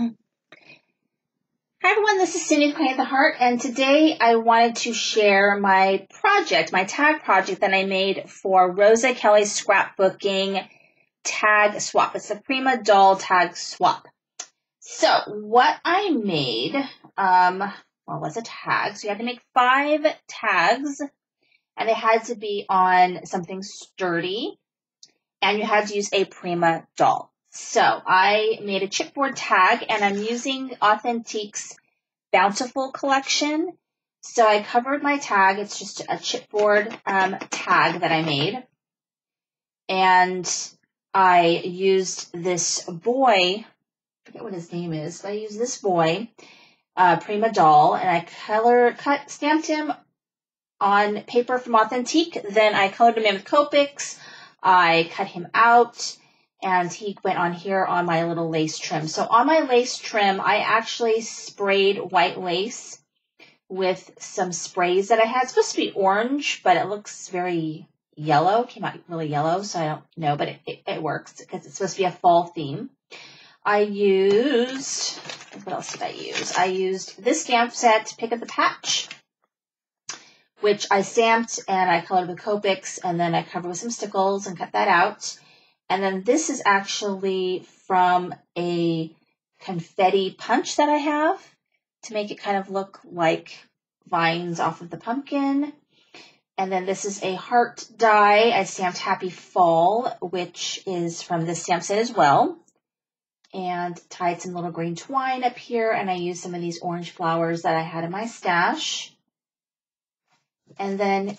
Hi everyone, this is Cindy with Cricut the Heart, and today I wanted to share my project, my tag project that I made for Rosa Kelly Scrapbooking tag swap. It's a Prima doll tag swap. So what I made was a tag. So you had to make 5 tags, and they had to be on something sturdy, and you had to use a Prima doll. So I made a chipboard tag, and I'm using Authentique's Bountiful collection. So I covered my tag. It's just a chipboard tag that I made. And I used this boy, I forget what his name is, but I used this boy, Prima doll, and I stamped him on paper from Authentique. Then I colored him in with Copics. I cut him out, and he went on here on my little lace trim. So on my lace trim, I actually sprayed white lace with some sprays that I had. It's supposed to be orange, but it looks very yellow. It came out really yellow, so I don't know, but it works because it's supposed to be a fall theme. I used, what else did I use? I used this stamp set, Pick Up the Patch, which I stamped and I colored with Copics, and then I covered with some stickles and cut that out. And then this is actually from a confetti punch that I have to make it kind of look like vines off of the pumpkin. And then this is a heart die. I stamped Happy Fall, which is from this stamp set as well. And tied some little green twine up here. And I used some of these orange flowers that I had in my stash. And then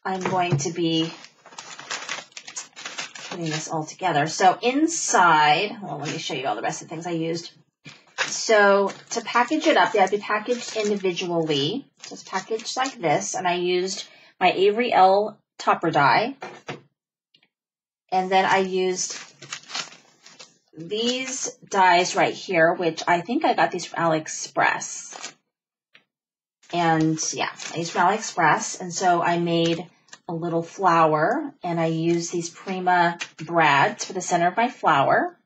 I'm going to be putting this all together. So inside, well, let me show you all the rest of the things I used. So to package it up, they have to be packaged individually. So it's packaged like this, and I used my Avery L topper die. And then I used these dies right here, which I think I got these from AliExpress. And yeah, I used from AliExpress, and so I made a little flower, and I use these Prima brads for the center of my flower.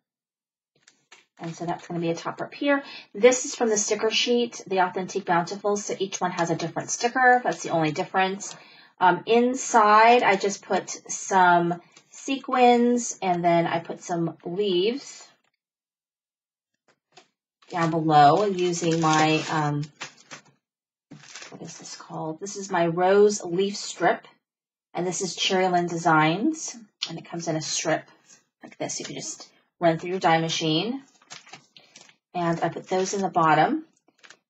And so that's going to be a topper up here. This is from the sticker sheet, the Authentique Bountiful, so each one has a different sticker. That's the only difference. Inside, I just put some sequins, and then I put some leaves down below using my, what is this called? This is my Rose Leaf Strip. And this is Cherryland Designs, and it comes in a strip like this. You can just run through your die machine. And I put those in the bottom.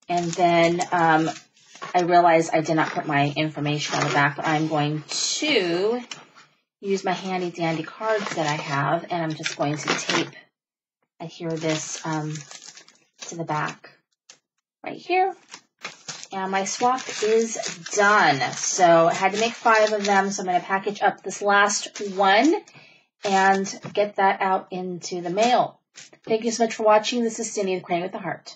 And then I realized I did not put my information on the back, but I'm going to use my handy dandy cards that I have, and I'm just going to adhere this to the back right here. And my swap is done. So I had to make 5 of them. So I'm going to package up this last one and get that out into the mail. Thank you so much for watching. This is Cindy with Cricut the Heart.